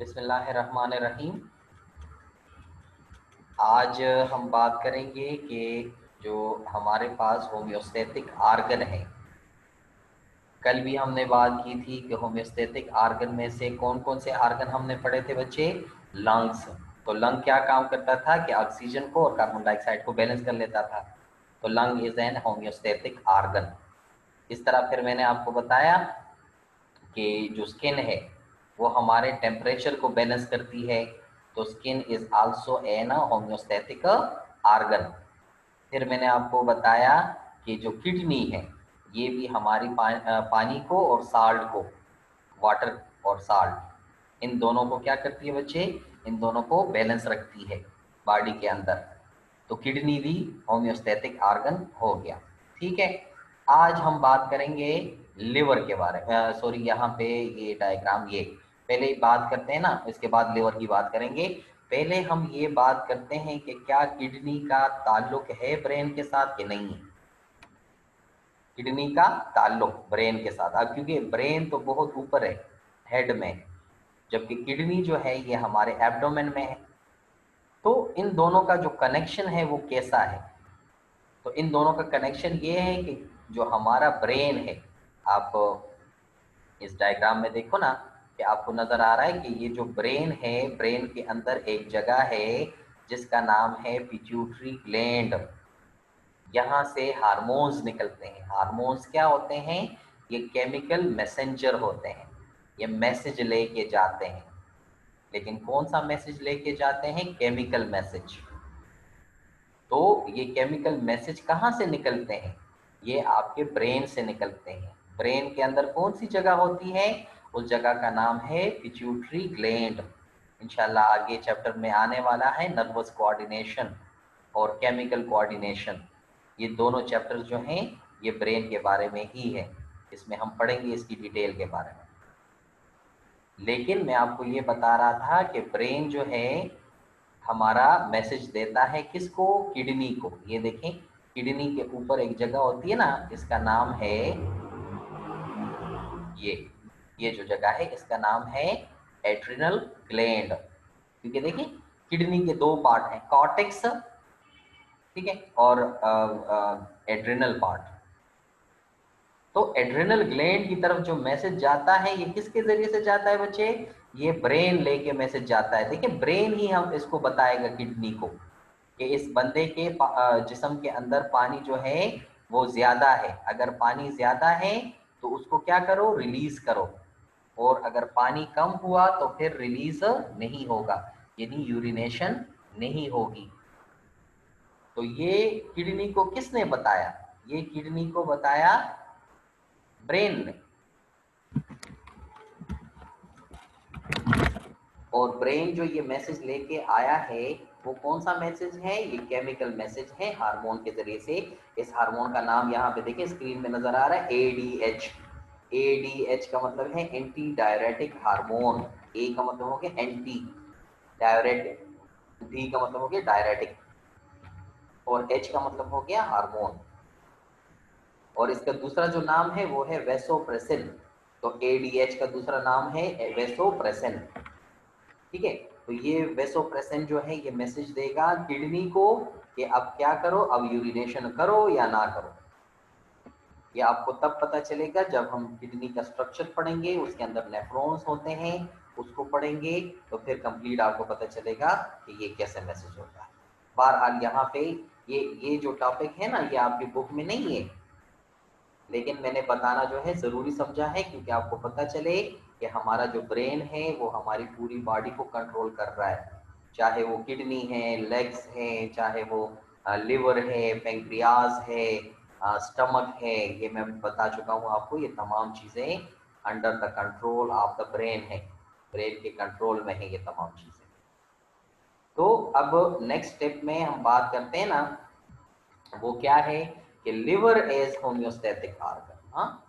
बिस्मिल्लाहिर्रहमानिर्रहीम। आज हम बात करेंगे कि जो हमारे पास होम्योस्टैटिक आर्गन है, कल भी हमने बात की थी कि होम्योस्टैटिक आर्गन में से कौन कौन से आर्गन हमने पढ़े थे बच्चे। लंग्स। तो लंग क्या काम करता था कि ऑक्सीजन को और कार्बन डाइऑक्साइड को बैलेंस कर लेता था। तो lung is an homeostatic organ. इस तरह फिर मैंने आपको बताया कि जो स्किन है वो हमारे टेम्परेचर को बैलेंस करती है। तो skin is also an homeostatic organ. फिर मैंने आपको बताया कि जो किडनी है ये भी हमारी पानी को और साल्ट को, वाटर और साल्ट, इन दोनों को क्या करती है बच्चे, इन दोनों को बैलेंस रखती है बॉडी के अंदर। तो किडनी भी होम्योस्टैटिक आर्गन हो गया। ठीक है। आज हम बात करेंगे लिवर के बारे में। सॉरी, यहाँ पे ये डायग्राम, ये पहले ही बात करते हैं ना, इसके बाद लिवर की बात करेंगे। पहले हम ये बात करते हैं कि क्या किडनी का ताल्लुक है ब्रेन के साथ कि नहीं है। किडनी का ताल्लुक ब्रेन के साथ, अब क्योंकि ब्रेन तो बहुत ऊपर है, हेड में है, जबकि किडनी जो है ये हमारे एब्डोमेन में है। तो इन दोनों का जो कनेक्शन है वो कैसा है। तो इन दोनों का कनेक्शन ये है कि जो हमारा ब्रेन है, आप इस डायग्राम में देखो ना कि आपको नजर आ रहा है कि ये जो ब्रेन है, ब्रेन के अंदर एक जगह है जिसका नाम है पिट्यूटरी ग्लैंड। यहाँ से हार्मोन्स निकलते हैं। हार्मोन्स क्या होते हैं, ये केमिकल मैसेंजर होते हैं, ये मैसेज लेके जाते हैं। लेकिन कौन सा मैसेज लेके जाते हैं, केमिकल मैसेज। तो ये केमिकल मैसेज कहाँ से निकलते हैं, ये आपके ब्रेन से निकलते हैं। ब्रेन के अंदर कौन सी जगह होती है, उस जगह का नाम है पिट्यूटरी ग्लैंड। इंशाल्लाह आगे चैप्टर में आने वाला है नर्वस कोऑर्डिनेशन और केमिकल कोऑर्डिनेशन। ये दोनों चैप्टर जो हैं ये ब्रेन के बारे में ही है, इसमें हम पढ़ेंगे इसकी डिटेल के बारे में। लेकिन मैं आपको ये बता रहा था कि ब्रेन जो है हमारा मैसेज देता है किसको, किडनी को। ये देखें, किडनी के ऊपर एक जगह होती है ना, इसका नाम है ये जो जगह है इसका नाम है एड्रिनल ग्लैंड। क्योंकि देखिए किडनी के दो पार्ट हैं, कॉर्टेक्स, ठीक है, और एड्रिनल पार्ट। तो एड्रिनल ग्लैंड की तरफ जो मैसेज जाता है ये किसके जरिए से जाता है बच्चे, ये ब्रेन लेके मैसेज जाता है। देखिए ब्रेन ही हम इसको बताएगा किडनी को कि इस बंदे के जिस्म के अंदर पानी जो है वो ज्यादा है। अगर पानी ज्यादा है तो उसको क्या करो, रिलीज करो, और अगर पानी कम हुआ तो फिर रिलीज नहीं होगा, यानी यूरिनेशन नहीं होगी। तो ये किडनी को किसने बताया, ये किडनी को बताया ब्रेन ने। और ब्रेन जो ये मैसेज लेके आया है वो कौन सा मैसेज है, ये केमिकल मैसेज है हार्मोन के जरिए से। इस हार्मोन का नाम यहाँ पे देखिए स्क्रीन में नजर आ रहा है, एडीएच। एडीएच का मतलब है एंटी डायरेटिक हार्मोन। ए का मतलब हो गया एंटी डायरेटिक, डी का मतलब हो गया डायरेटिक, और एच का मतलब हो गया हार्मोन। और इसका दूसरा जो नाम है वो है वेसोप्रेसिन। तो एडीएच का दूसरा नाम है वेसोप्रेसिन। ठीक है। तो ये वेसोप्रेसिन जो है ये मैसेज देगा किडनी को कि अब क्या करो, अब यूरिनेशन करो या ना करो। ये आपको तब पता चलेगा जब हम किडनी का स्ट्रक्चर पढ़ेंगे, उसके अंदर नेफ्रॉन्स होते हैं, उसको पढ़ेंगे तो फिर कंप्लीट आपको पता चलेगा कि ये कैसे मैसेज होता है। बहरहाल यहाँ पे ये जो टॉपिक है ना ये आपकी बुक में नहीं है, लेकिन मैंने बताना जो है ज़रूरी समझा है क्योंकि आपको पता चले कि हमारा जो ब्रेन है वो हमारी पूरी बॉडी को कंट्रोल कर रहा है। चाहे वो किडनी है, लेग्स है, चाहे वो लिवर है, पेंक्रियाज है, स्टमक है, ये मैं बता चुका हूँ आपको। ये तमाम चीज़ें under the control of the brain है, ब्रेन के कंट्रोल में है ये तमाम चीज़ें। तो अब नेक्स्ट स्टेप में हम बात करते हैं ना, वो क्या है कि लिवर एज होम्योस्टैटिक आर्गन। हाँ,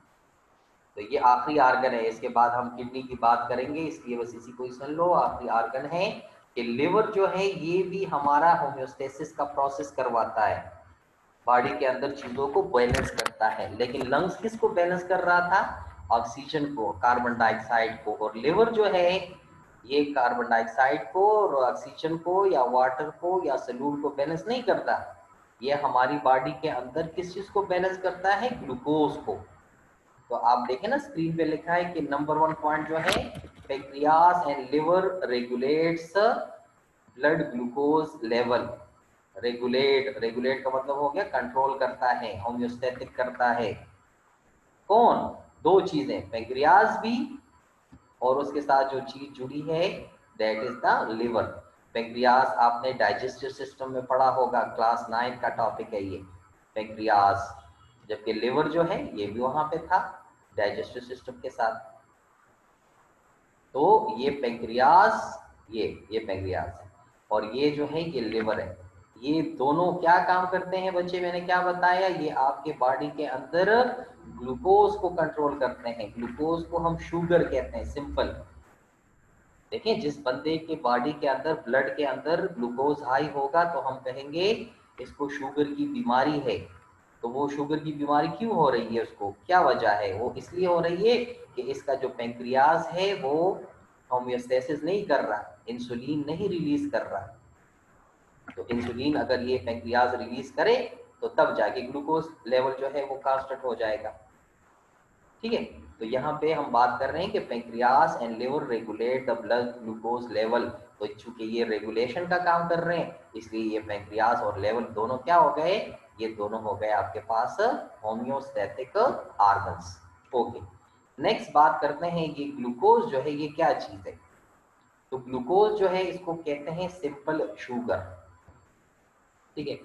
तो ये आखिरी आर्गन है, इसके बाद हम किडनी की बात करेंगे, इसलिए बस इसी को ही सुन लो। आखिरी आर्गन है कि लिवर जो है ये भी हमारा होम्योस्टेसिस का प्रोसेस करवाता है, बॉडी के अंदर चीजों को बैलेंस करता है। लेकिन लंग्स किसको बैलेंस कर रहा था, ऑक्सीजन को, कार्बन डाइऑक्साइड को। और लिवर जो है ये कार्बन डाइऑक्साइड को और ऑक्सीजन को या वाटर को या सल्यूट को बैलेंस नहीं करता। ये हमारी बॉडी के अंदर किस चीज को बैलेंस करता है? ग्लूकोज को। तो आप देखें ना स्क्रीन पे लिखा है कि नंबर 1 पॉइंट जो है, pancreas and liver regulates blood glucose level. Regulate का मतलब हो गया कंट्रोल करता है, होम्योस्टैटिक करता है। कौन? दो चीजें, पैंक्रियास भी और उसके साथ जो चीज जुड़ी है that is the liver. Pancreas आपने डाइजेस्टिव सिस्टम में पढ़ा होगा, क्लास 9 का टॉपिक है ये पैंक्रियास। जबकि लिवर जो है ये भी वहां पे था डाइजेस्टिव सिस्टम के साथ। तो ये पैंक्रियास, ये पैंक्रियास है और ये जो है ये लिवर है। ये दोनों क्या काम करते हैं बच्चे? मैंने क्या बताया, ये आपके बॉडी के अंदर ग्लूकोज को कंट्रोल करते हैं। ग्लूकोज को हम शुगर कहते हैं, सिंपल। देखिए जिस बंदे के बॉडी के अंदर, ब्लड के अंदर ग्लूकोज हाई होगा तो हम कहेंगे इसको शुगर की बीमारी है। तो वो शुगर की बीमारी क्यों हो रही है, उसको क्या वजह है? वो इसलिए हो रही है कि इसका जो पैंक्रियाज है वो होमियोस्टेसिस नहीं कर रहा, इंसुलिन नहीं रिलीज कर रहा। तो इंसुलिन अगर ये पैंक्रियाज रिलीज करे तो तब जाके ग्लूकोज लेवल जो है वो कांस्टेंट हो जाएगा। ठीक है, तो यहाँ पे हम बात कर रहे हैं कि pancreas and liver regulate the blood glucose level. तो चूंकि ये रेगुलेशन का काम कर रहे हैं इसलिए ये पैंक्रियास और लेवल दोनों क्या हो गए? ये दोनों हो गए आपके पास होम्योस्टैटिक ऑर्गन्स। ओके, नेक्स्ट बात करते हैं ये ग्लूकोज जो है ये क्या चीज है। तो ग्लूकोज जो है इसको कहते हैं सिंपल शुगर। ठीक है,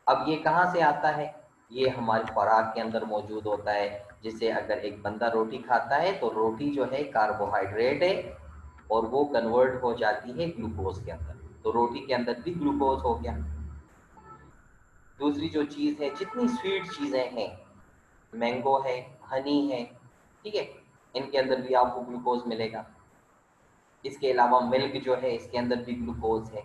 अब ये कहाँ से आता है? ये हमारी खुराक के अंदर मौजूद होता है। जिसे अगर एक बंदा रोटी खाता है तो रोटी जो है कार्बोहाइड्रेट है और वो कन्वर्ट हो जाती है ग्लूकोज के अंदर, तो रोटी के अंदर भी ग्लूकोज हो गया। दूसरी जो चीज है, जितनी स्वीट चीजें हैं, मैंगो है, हनी है, ठीक है, इनके अंदर भी आपको ग्लूकोज मिलेगा। इसके अलावा मिल्क जो है इसके अंदर भी ग्लूकोज है।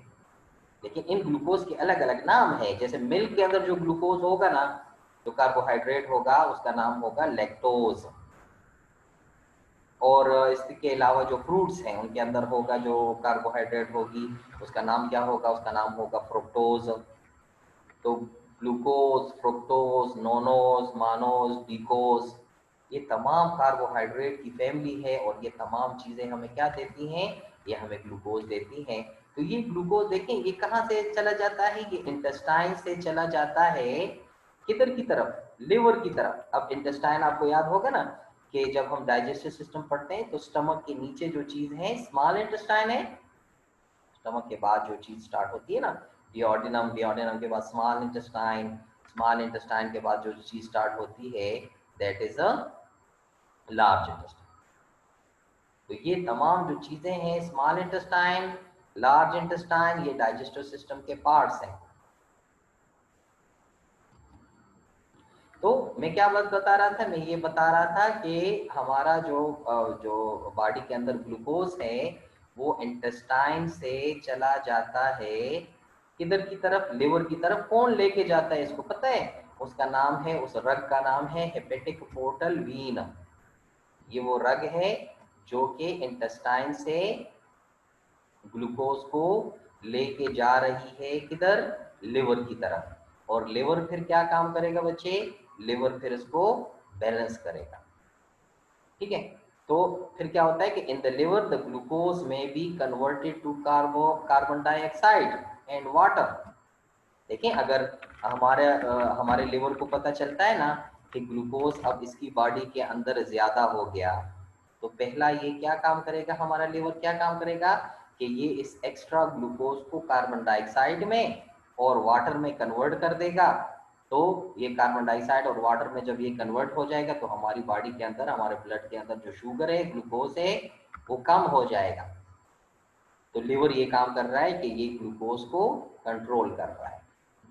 लेकिन इन ग्लूकोज के अलग अलग नाम है। जैसे मिल्क के अंदर जो ग्लूकोज होगा ना, जो कार्बोहाइड्रेट होगा उसका नाम होगा लैक्टोज। और इसके अलावा जो फ्रूट्स हैं उनके अंदर होगा जो कार्बोहाइड्रेट होगी उसका नाम क्या होगा? उसका नाम होगा फ्रुक्टोज। तो ग्लूकोज, फ्रुक्टोज, नोनोज, मानोज, ग्लूकोज, ये तमाम कार्बोहाइड्रेट की फैमिली है और ये तमाम चीजें हमें क्या देती हैं? ये हमें ग्लूकोज देती हैं। तो ये ग्लूकोज देखें ये कहाँ से चला जाता है? ये इंटेस्टाइन से चला जाता है। किधर की तरफ? लिवर की तरफ। अब इंटेस्टाइन आपको याद होगा ना कि जब हम डाइजेस्टिव सिस्टम पढ़ते हैं तो स्टमक के नीचे जो चीज है स्मॉल इंटेस्टाइन है। स्टमक के बाद जो चीज स्टार्ट होती है ना, डिओडिनम, डिओडिनम के बाद स्मॉल इंटेस्टाइन, स्मॉल इंटेस्टाइन के बाद जो चीज स्टार्ट होती है that is a large intestine. तो ये तमाम जो चीजें हैं स्मॉल इंटेस्टाइन, लार्ज इंटेस्टाइन, ये डाइजेस्टिव सिस्टम के पार्ट्स हैं। तो मैं क्या बात बता रहा था? मैं ये बता रहा था कि हमारा जो बॉडी के अंदर ग्लूकोज है वो इंटेस्टाइन से चला जाता है किधर की तरफ? लिवर की तरफ। कौन लेके जाता है इसको पता है? उसका नाम है, उस रग का नाम है हेपेटिक पोर्टल वीन। ये वो रग है जो कि इंटेस्टाइन से ग्लूकोज को लेके जा रही है किधर? लिवर की तरफ। और लिवर फिर क्या काम करेगा बच्चे? लिवर फिर इसको बैलेंस करेगा। ठीक है, तो फिर क्या होता है कि in the liver the glucose में be converted to carbon dioxide and water. देखिए अगर हमारे लिवर को पता चलता है ना कि ग्लूकोज अब इसकी बॉडी के अंदर ज्यादा हो गया, तो पहला ये क्या काम करेगा? हमारा लिवर क्या काम करेगा कि ये इस एक्स्ट्रा ग्लूकोज को कार्बन डाइऑक्साइड में और वाटर में कन्वर्ट कर देगा। तो ये कार्बन डाइऑक्साइड और वाटर में जब ये कन्वर्ट हो जाएगा तो हमारी बॉडी के अंदर, हमारे ब्लड के अंदर जो शुगर है, ग्लूकोज है, वो कम हो जाएगा। तो लिवर ये काम कर रहा है कि ये ग्लूकोज को कंट्रोल कर रहा है।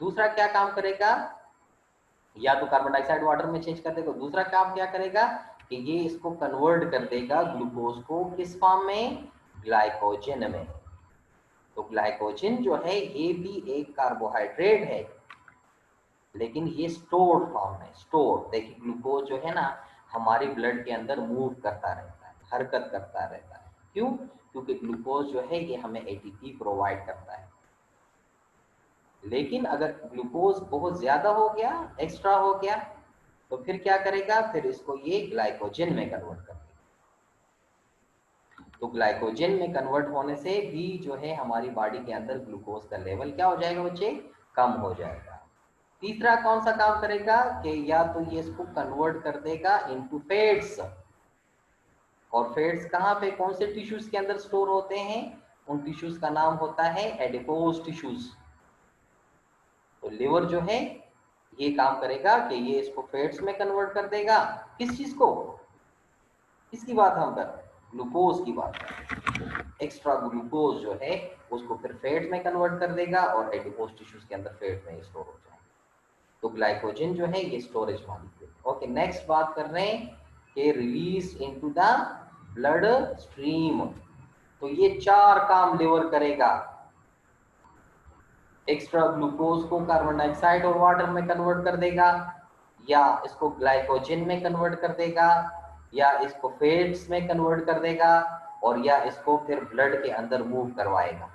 दूसरा क्या काम करेगा? या तो कार्बन डाइऑक्साइड वाटर में चेंज कर देगा। दूसरा काम क्या करेगा कि ये इसको कन्वर्ट कर देगा ग्लूकोज को किस फॉर्म में? ग्लाइकोजन में। तो ग्लाइकोजन जो है ये भी एक कार्बोहाइड्रेट है लेकिन ये स्टोर्ड फॉर्म है। स्टोर, देखिए ग्लूकोज जो है ना हमारे ब्लड के अंदर मूव करता रहता है, हरकत करता रहता है। क्यों? क्योंकि ग्लूकोज जो है ये हमें एटीपी प्रोवाइड करता है। लेकिन अगर ग्लूकोज बहुत ज्यादा हो गया, एक्स्ट्रा हो गया, तो फिर क्या करेगा? फिर इसको ये ग्लाइकोजन में कन्वर्ट कर देगा। तो ग्लाइकोजन में कन्वर्ट होने से भी जो है हमारी बॉडी के अंदर ग्लूकोज का लेवल क्या हो जाएगा बच्चे? कम हो जाएगा। तीसरा कौन सा काम करेगा कि या तो ये इसको कन्वर्ट कर देगा इनटू फैट्स, और फैट्स कहाँ पे, कौन से टिश्यूज के अंदर स्टोर होते हैं? उन टिश्यूज का नाम होता है एडिपोज टिश्यूज। तो लिवर जो है ये काम करेगा कि ये इसको फैट्स में कन्वर्ट कर देगा। किस चीज को? किसकी बात हम कर रहे हैं? ग्लूकोज की बात कर रहे हैं। एक्स्ट्रा ग्लूकोज जो है उसको फिर फैट में कन्वर्ट कर देगा और एडिपोज टिश्यूज के अंदर फैट में स्टोर हो जाएगा। तो ग्लाइकोजन जो है ये स्टोरेज मॉलिक्यूल। ओके, नेक्स्ट बात कर रहे हैं कि release into the blood stream. तो ये 4 काम लिवर करेगा। एक्स्ट्रा ग्लूकोज को कार्बन डाइऑक्साइड और वाटर में कन्वर्ट कर देगा, या इसको ग्लाइकोजन में कन्वर्ट कर देगा, या इसको फैट्स में कन्वर्ट कर देगा, और या इसको फिर ब्लड के अंदर मूव करवाएगा।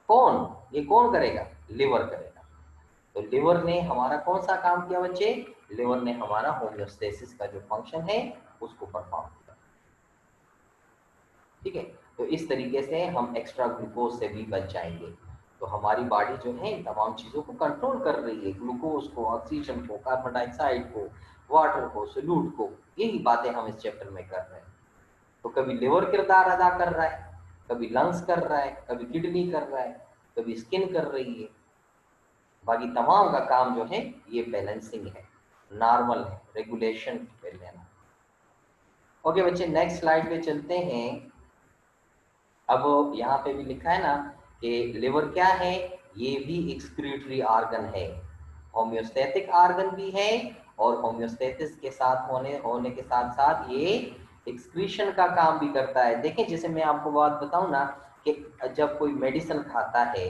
कौन? ये कौन करेगा? लिवर करेगा। तो लिवर ने हमारा कौन सा काम किया बच्चे? लिवर ने हमारा होम्योस्टेसिस का जो फंक्शन है उसको परफॉर्म किया। ठीक है, तो इस तरीके से हम एक्स्ट्रा ग्लूकोज से भी बच जाएंगे। तो हमारी बॉडी जो है तमाम चीजों को कंट्रोल कर रही है, ग्लूकोज को, ऑक्सीजन को, कार्बन डाइऑक्साइड को, वाटर को, सोल्यूट को। यही बातें हम इस चैप्टर में कर रहे हैं। तो कभी लिवर किरदार अदा कर रहा है, कभी लंग्स कर रहा है, कभी किडनी कर रहा है, कभी स्किन कर रही है। बाकी तमाम का काम जो है ये बैलेंसिंग है, नॉर्मल है, रेगुलेशन पे लेना। ओके बच्चे, नेक्स्ट स्लाइड पे चलते हैं। अब यहाँ पे भी लिखा है ना कि लिवर क्या है? ये भी एक्सक्रीटरी ऑर्गन है, होम्योस्टैटिक ऑर्गन भी है, और होम्योस्टेसिस के साथ होने के साथ साथ ये एक्सक्रीशन का काम भी करता है। देखें, जैसे मैं आपको बात बताऊं ना कि जब कोई मेडिसिन खाता है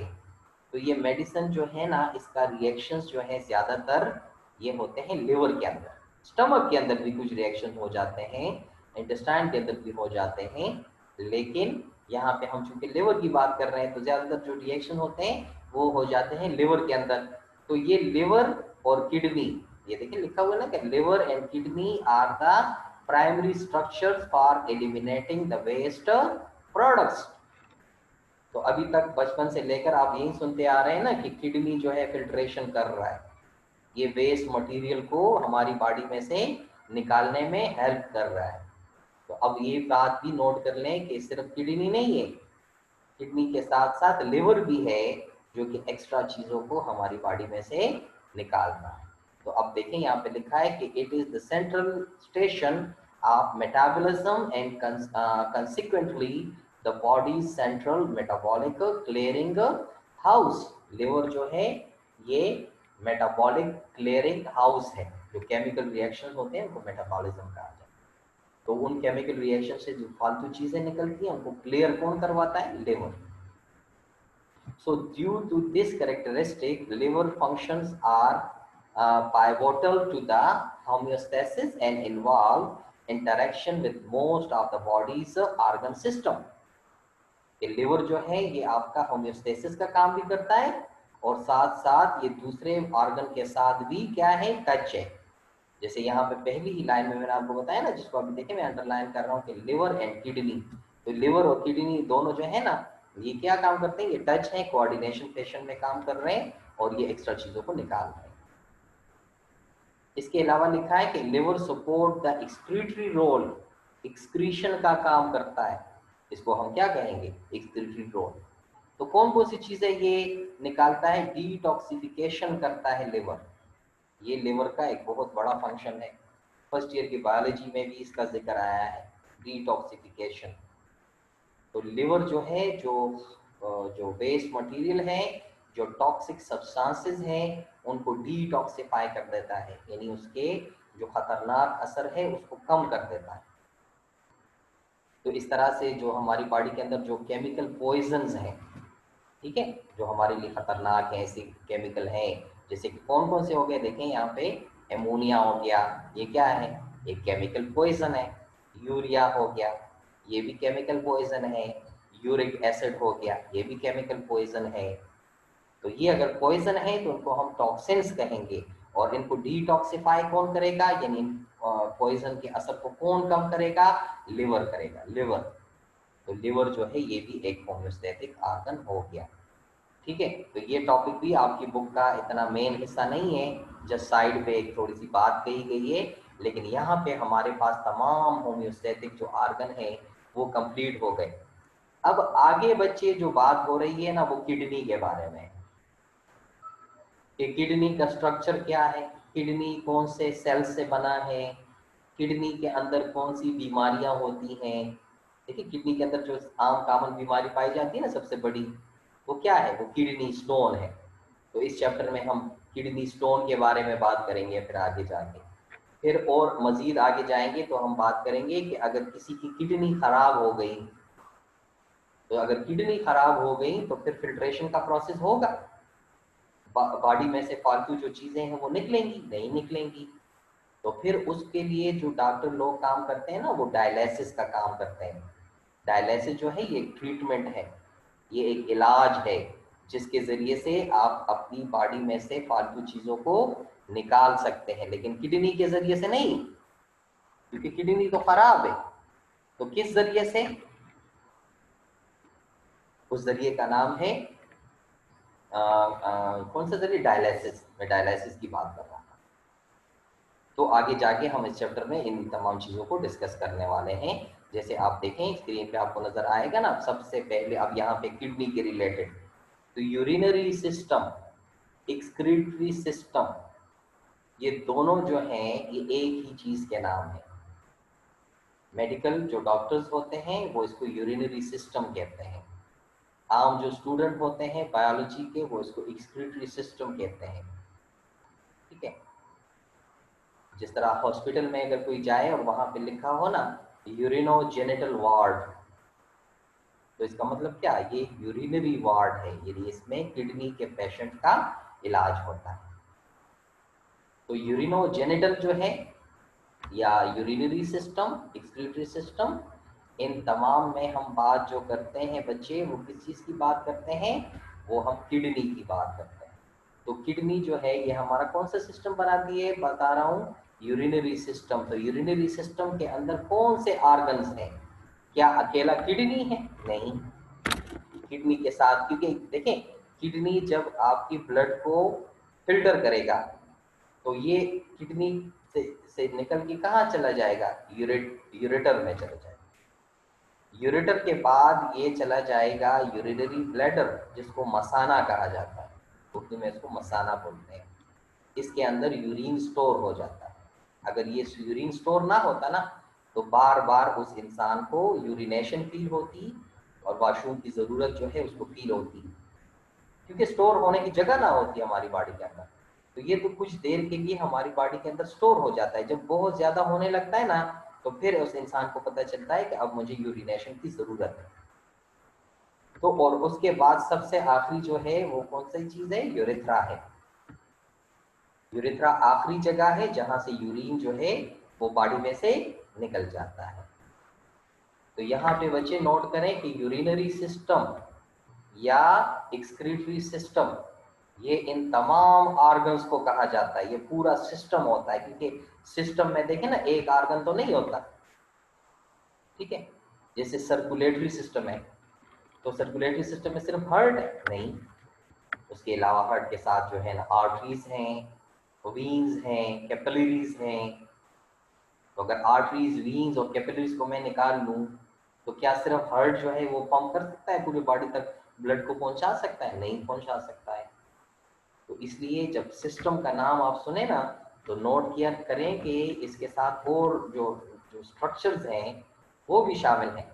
तो ये मेडिसिन जो है ना, इसका रिएक्शंस जो है ज्यादातर ये होते हैं लिवर के अंदर। स्टमक के अंदर भी कुछ रिएक्शन हो जाते हैं, इंटेस्टाइन के अंदर भी हो जाते हैं, लेकिन यहाँ पे हम चूंकि लिवर की बात कर रहे हैं तो ज्यादातर जो रिएक्शन होते हैं वो हो जाते हैं लिवर के अंदर। तो ये लिवर और किडनी, ये देखिए लिखा हुआ है ना कि liver and kidney are the primary structures for eliminating the waste products. तो अभी तक बचपन से लेकर आप यही सुनते आ रहे हैं ना कि किडनी जो है फिल्ट्रेशन कर रहा है, ये वेस्ट मटेरियल को हमारी बॉडी में से निकालने में हेल्प कर रहा है। तो अब ये बात भी नोट कर लें कि सिर्फ किडनी नहीं है, किडनी के साथ साथ लिवर भी है जो कि एक्स्ट्रा चीजों को हमारी बॉडी में से निकालना है। तो अब देखें यहाँ पे लिखा है कि it is the central station of metabolism and consequently the body central metabolic clearing house. Liver जो है ये मेटाबॉलिक क्लियरिंग हाउस है, जो केमिकल रिएक्शन होते हैं उनको मेटाबॉलिज्म कहा जाता है। तो उन केमिकल रिएक्शन से जो फालतू चीजें निकलती हैं उनको क्लियर कौन करवाता है? Liver. So due to this characteristic, liver functions are pivotal to the homeostasis and involve interaction with most of the body's organ system. ये लिवर जो है ये आपका होम्योस्टेसिस का काम भी करता है, और साथ साथ ये दूसरे ऑर्गन के साथ भी क्या है? टच है। जैसे यहाँ पे पहली ही लाइन में मैंने आपको बताया ना, जिसको अभी देखें मैं अंडरलाइन कर रहा हूँ कि लिवर एंड किडनी। तो लिवर और किडनी दोनों जो है ना, ये क्या काम करते हैं? ये टच है, कोऑर्डिनेशन फैशन में काम कर रहे हैं, और ये एक्स्ट्रा चीजों को निकाल रहे हैं। इसके अलावा लिखा है कि liver support the excretory role, excretion का काम करता है। इसको हम क्या कहेंगे? Excretory role. तो कौन कौन सी चीजें ये निकालता है? डिटॉक्सिफिकेशन करता है लिवर। ये लिवर का एक बहुत बड़ा फंक्शन है, फर्स्ट ईयर की बायोलॉजी में भी इसका जिक्र आया है, डिटॉक्सिफिकेशन। तो लिवर जो है जो वेस्ट मटेरियल है, जो टॉक्सिक सब्सटेंसेस हैं, उनको डिटॉक्सिफाई कर देता है, यानी उसके जो खतरनाक असर है उसको कम कर देता है। तो इस तरह से जो हमारी बॉडी के अंदर जो केमिकल पॉइजन्स हैं, ठीक है, जो हमारे लिए खतरनाक है, ऐसे केमिकल हैं, जैसे कि कौन कौन से हो गए? देखें यहाँ पे, एमोनिया हो गया, ये क्या है? एक केमिकल पॉइजन है। यूरिया हो गया, ये भी केमिकल पॉइजन है। यूरिक एसिड हो गया, ये भी केमिकल पॉइजन है। तो ये अगर पॉइजन है तो उनको हम टॉक्सिन्स कहेंगे। और इनको डिटॉक्सिफाई कौन करेगा, यानी पॉइजन के असर को कौन कम करेगा, लिवर करेगा, लिवर। तो लिवर जो है ये भी एक होम्योस्टैटिक आर्गन हो गया। ठीक है, तो ये टॉपिक भी आपकी बुक का इतना मेन हिस्सा नहीं है, जस्ट साइड पे एक थोड़ी सी बात कही गई है। लेकिन यहाँ पे हमारे पास तमाम होम्योस्टैटिक जो आर्गन है वो कंप्लीट हो गए। अब आगे बच्चे जो बात हो रही है ना, वो किडनी के बारे में, कि किडनी का स्ट्रक्चर क्या है, किडनी कौन से सेल से बना है, किडनी के अंदर कौन सी बीमारियां होती हैं। देखिए, किडनी के अंदर जो आम कॉमन बीमारी पाई जाती है ना सबसे बड़ी, वो क्या है, वो किडनी स्टोन है। तो इस चैप्टर में हम किडनी स्टोन के बारे में बात करेंगे। फिर आगे जाके, फिर और मजीद आगे जाएंगे तो हम बात करेंगे कि अगर किसी की किडनी खराब हो गई, तो अगर किडनी खराब हो गई तो फिर फिल्ट्रेशन का प्रोसेस होगा, बॉडी में से फालतू जो चीजें हैं वो निकलेंगी, नहीं निकलेंगी। तो फिर उसके लिए जो डॉक्टर लोग काम करते हैं ना, वो डायलिसिस का काम करते हैं। डायलिसिस जो है ये एक ट्रीटमेंट है, ये एक इलाज है, जिसके जरिए से आप अपनी बॉडी में से फालतू चीजों को निकाल सकते हैं, लेकिन किडनी के जरिए से नहीं, क्योंकि किडनी तो खराब है। तो किस जरिए से, उस जरिए का नाम है कौन सा जरिए, डायलिसिस। मैं डायलिसिस की बात कर रहा हूँ। तो आगे जाके हम इस चैप्टर में इन तमाम चीज़ों को डिस्कस करने वाले हैं। जैसे आप देखें स्क्रीन पे आपको नजर आएगा ना, सबसे पहले अब यहाँ पे किडनी के रिलेटेड, तो यूरिनरी सिस्टम, एक्सक्रीटरी सिस्टम, ये दोनों जो हैं ये एक ही चीज के नाम है। मेडिकल जो डॉक्टर्स होते हैं वो इसको यूरिनरी सिस्टम कहते हैं, आम जो स्टूडेंट होते हैं बायोलॉजी के वो इसको एक्सक्रीटरी सिस्टम कहते हैं। ठीक है, जिस तरह हॉस्पिटल में अगर कोई जाए और वहां पे लिखा हो ना यूरिनोजेनिटल वार्ड, तो इसका मतलब क्या, ये यूरिनरी वार्ड है, यानी इसमें किडनी के पेशेंट का इलाज होता है। तो यूरिनोजेनिटल जो है या यूरिनरी सिस्टम, एक्सक्रीटरी सिस्टम, इन तमाम में हम बात जो करते हैं बच्चे, वो किस चीज़ की बात करते हैं, वो हम किडनी की बात करते हैं। तो किडनी जो है ये हमारा कौन सा सिस्टम बनाती है, बता रहा हूँ, यूरिनरी सिस्टम। तो यूरिनरी सिस्टम के अंदर कौन से ऑर्गन्स हैं, क्या अकेला किडनी है, नहीं, किडनी के साथ, क्योंकि देखें किडनी जब आपकी ब्लड को फिल्टर करेगा तो ये किडनी से निकल के कहाँ चला जाएगा, यूरेटर में चला जाएगा। यूरेटर के बाद ये चला जाएगा यूरिनरी ब्लैडर, जिसको मसाना कहा जाता है, उर्दू में इसको मसाना बोलते हैं। इसके अंदर यूरिन स्टोर हो जाता है। अगर ये यूरिन स्टोर ना होता ना, तो बार बार उस इंसान को यूरिनेशन फील होती और वॉशरूम की ज़रूरत जो है उसको फील होती, क्योंकि स्टोर होने की जगह ना होती हमारी बॉडी के अंदर। तो ये तो कुछ देर के लिए हमारी बॉडी के अंदर स्टोर हो जाता है, जब बहुत ज़्यादा होने लगता है ना, तो फिर उस इंसान को पता चलता है कि अब मुझे यूरिनेशन की ज़रूरत है। तो और उसके बाद सबसे आखिरी जो है वो कौन सी चीज़ है, यूरेथ्रा है। यूरेथ्रा आखिरी जगह है जहां से यूरिन जो है वो बॉडी में से निकल जाता है। तो यहाँ पे बच्चे नोट करें कि यूरिनरी सिस्टम या एक्सक्रीटरी सिस्टम, ये इन तमाम ऑर्गन्स को कहा जाता है, ये पूरा सिस्टम होता है, क्योंकि सिस्टम में देखें ना एक ऑर्गन तो नहीं होता। ठीक है, जैसे सर्कुलेटरी सिस्टम है, तो सर्कुलेटरी सिस्टम में सिर्फ हार्ट है, नहीं, उसके अलावा हार्ट के साथ जो है ना आर्टरीज हैं, वीन्स हैं, कैपिलरीज हैं। तो अगर आर्टरीज, वीन्स और कैपिलरीज को मैं निकाल लूं, तो क्या सिर्फ हार्ट जो है वो पंप कर सकता है, पूरी बॉडी तक ब्लड को पहुंचा सकता है, नहीं पहुंचा सकता है। तो इसलिए जब सिस्टम का नाम आप सुने ना, तो नोट किया करें कि इसके साथ और जो जो स्ट्रक्चर्स हैं वो भी शामिल हैं।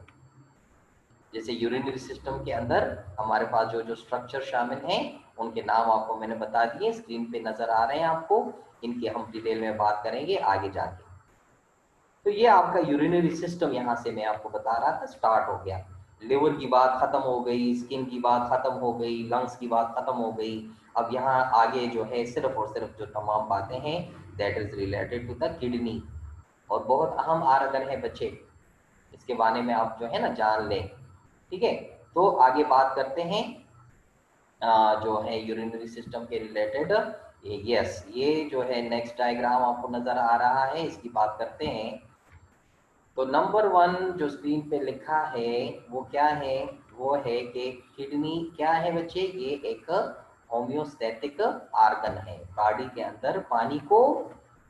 जैसे यूरिनरी सिस्टम के अंदर हमारे पास जो जो स्ट्रक्चर शामिल हैं उनके नाम आपको मैंने बता दिए, स्क्रीन पे नजर आ रहे हैं आपको, इनकी हम डिटेल में बात करेंगे आगे जाके। तो ये आपका यूरिनरी सिस्टम यहाँ से मैं आपको बता रहा था स्टार्ट हो गया। लिवर की बात खत्म हो गई, स्किन की बात खत्म हो गई, लंग्स की बात खत्म हो गई। अब यहाँ आगे जो है सिर्फ और सिर्फ जो तमाम बातें हैं that is related to the kidney. और बहुत अहम आर्गन है बच्चे, इसके बारे में आप जो है ना जान लें। ठीक है, तो आगे बात करते हैं जो है यूरिनरी सिस्टम के रिलेटेड। यस, ये जो है नेक्स्ट डायग्राम आपको नजर आ रहा है, इसकी बात करते हैं। तो नंबर 1 जो स्क्रीन पे लिखा है वो क्या है, वो है कि किडनी क्या है बच्चे, ये एक होम्योस्टैटिक आर्गन है। बॉडी के अंदर पानी को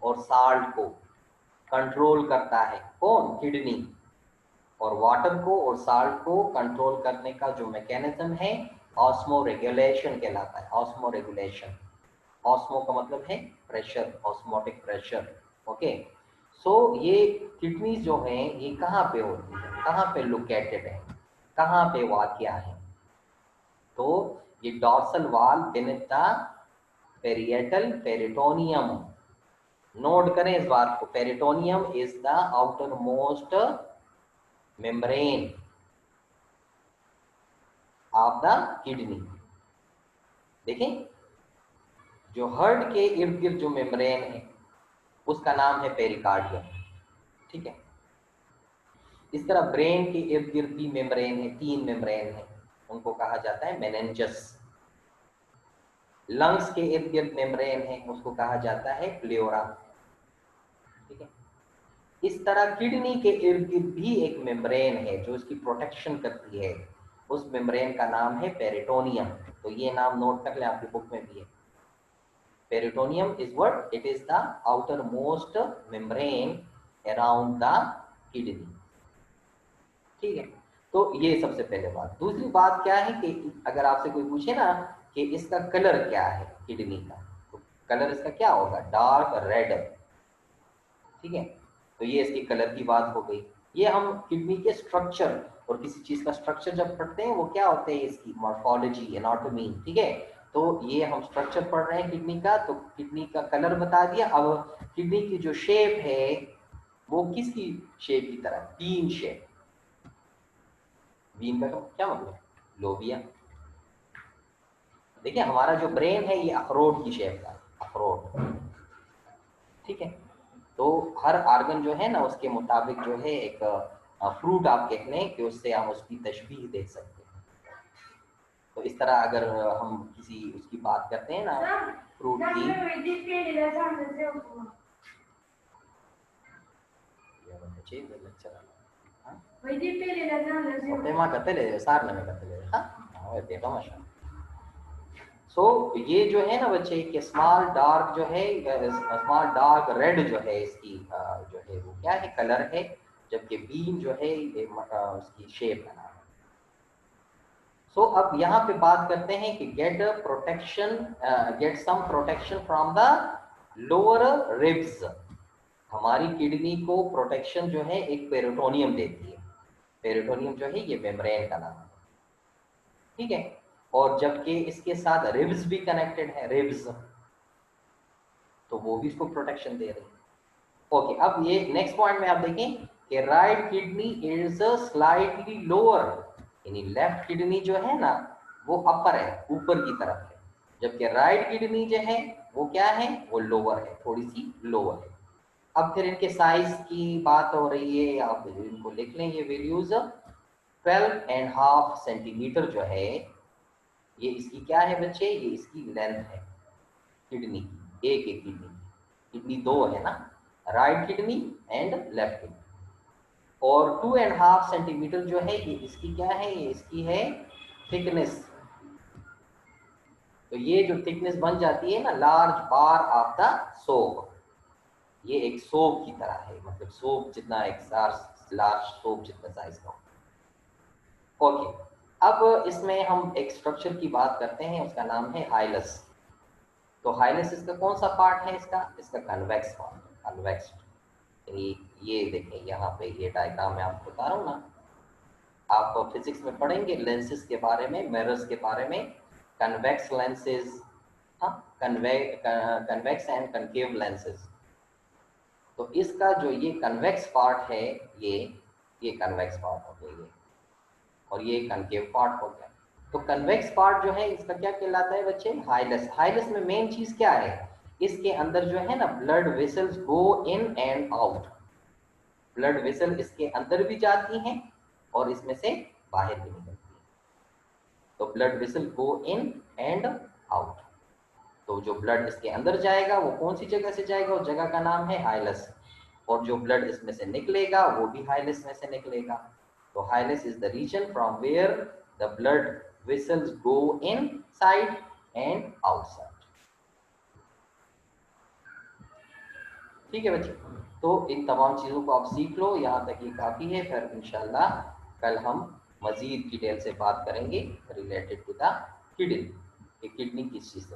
और साल्ट को कंट्रोल करता है कौन, किडनी। और वाटर को और साल्ट को कंट्रोल करने का जो मैकेनिज्म है ऑस्मो रेगुलेशन कहलाता है। ऑस्मो रेगुलेशन, ऑस्मो का मतलब है प्रेशर, ऑस्मोटिक प्रेशर। ओके, सो ये किडनी जो है ये कहाँ पे होती है, कहाँ पे लोकेटेड है, कहाँ पे वाक़या है, तो ये dorsal wall beneath the parietal peritoneum. Note करें इस बात को, peritoneum is the outer most membrane of the kidney. देखें, जो हार्ट के इर्द गिर्द जो मेम्ब्रेन है उसका नाम है पेरिकार्डियम। ठीक है, इस तरह ब्रेन के इर्द गिर्द भी मेम्ब्रेन है, 3 मेम्ब्रेन है, उनको कहा जाता है मेनेंजस। लंग्स के इर्द गिर्द मेम्ब्रेन है, उसको कहा जाता है प्लेयोरा। ठीक है, इस तरह किडनी के इर्द गिर्द भी एक मेम्ब्रेन है जो इसकी प्रोटेक्शन करती है, उस मेम्ब्रेन का नाम है पेरिटोनियम। तो ये नाम नोट कर ले, आपकी बुक में भी है। Peritoneum is what, it is the outer most membrane around the kidney. ठीक है, तो ये सबसे पहले बात। दूसरी बात क्या है कि अगर आपसे कोई पूछे ना कि इसका कलर क्या है किडनी का, तो कलर इसका क्या होगा, डार्क रेड। ठीक है, तो ये इसकी कलर की बात हो गई। ये हम किडनी के स्ट्रक्चर और किसी चीज का स्ट्रक्चर जब पढ़ते हैं वो क्या होते हैं, इसकी मॉर्फोलॉजी, एनाटॉमी। ठीक है, तो ये हम स्ट्रक्चर पढ़ रहे हैं किडनी का, तो किडनी का कलर बता दिया। अब किडनी की जो शेप है वो किसकी शेप की तरह, बीन शेप। बीन का क्या मतलब, लोबिया। देखिए, हमारा जो ब्रेन है ये अखरोट की शेप का है, अखरोट। ठीक है, तो हर आर्गन जो है ना उसके मुताबिक जो है एक फ्रूट आप कह लें कि उससे हम उसकी तशबीह दे सकते हैं। तो इस तरह अगर हम किसी उसकी बात करते हैं ना फ्रूट की, सो ये जो है ना बच्चे कि स्मॉल डार्क जो है, स्मॉल डार्क रेड जो है इसकी जो है वो क्या है, कलर है। जबकि बीन जो है ये उसकी शेप है। सो अब यहाँ पे बात करते हैं कि get protection, get some protection from the lower ribs. हमारी किडनी को प्रोटेक्शन जो है एक पेरिटोनियम देती है। पेरिटोनियम जो है ये मेम्ब्रेन का नाम है। ठीक है, और जबकि इसके साथ रिब्स भी कनेक्टेड है, रिब्स, तो वो भी इसको प्रोटेक्शन दे रही है। ओके, अब ये नेक्स्ट पॉइंट में आप देखें कि right kidney is slightly lower, यानी लेफ्ट किडनी जो है ना वो अपर है, ऊपर की तरफ है। जबकि राइट किडनी जो है वो क्या है, वो लोअर है, थोड़ी सी लोअर है। अब फिर इनके साइज की बात हो रही है, आप इनको लिख लें ये वैल्यूज। 12.5 सेंटीमीटर जो है ये इसकी क्या है बच्चे, ये इसकी लेंथ है किडनी की, एक एक किडनी। किडनी दो है ना, right kidney and left kidney. और 2.5 सेंटीमीटर जो है ये इसकी क्या है, ये इसकी है थिकनेस। तो ये जो थिकनेस बन जाती है ना, large bar of the soap, ये एक सोप की तरह है, मतलब सोप जितना, एक लार्ज सोप जितना साइज का। ओके, अब इसमें हम एक स्ट्रक्चर की बात करते हैं, उसका नाम है हाइलस। तो हाइलस इसका कौन सा पार्ट है, इसका कन्वेक्स पार्ट, कन्वेक्स। ये देखें यहाँ पे, ये डायग्राम में आपको बता रहा हूँ ना, आप फिजिक्स में पढ़ेंगे लेंसेज के बारे में, मिरर्स के बारे में, कन्वेक्स लेंसेज, हाँ, कन्वेक्स एंड कनकेव लेंसेज। तो इसका जो ये कन्वेक्स पार्ट है, ये कन्वेक्स पार्ट हो गया ये, और ये कनकेव पार्ट हो गया। तो कन्वेक्स पार्ट जो है इसका क्या कहलाता है बच्चे, हाइलस। हाइलस में मेन चीज क्या है, इसके अंदर जो है ना blood vessels go in and out. Blood vessel इसके अंदर भी जाती हैं और इसमें से बाहर भी निकलती है। तो blood vessel go in and out. तो जो ब्लड इसके अंदर जाएगा वो कौन सी जगह से जाएगा, उस जगह का नाम है हाइलस, और जो ब्लड इसमें से निकलेगा वो भी हाइलस में से निकलेगा। तो hilus is the region from where the blood vessels go inside and outside. ठीक है बच्चे, तो इन तमाम चीज़ों को आप सीख लो, यहाँ तक ये काफ़ी है। फिर इंशाल्लाह कल हम मज़ीद डिटेल से बात करेंगे रिलेटेड टू द किडनी, कि किडनी किस चीज़ से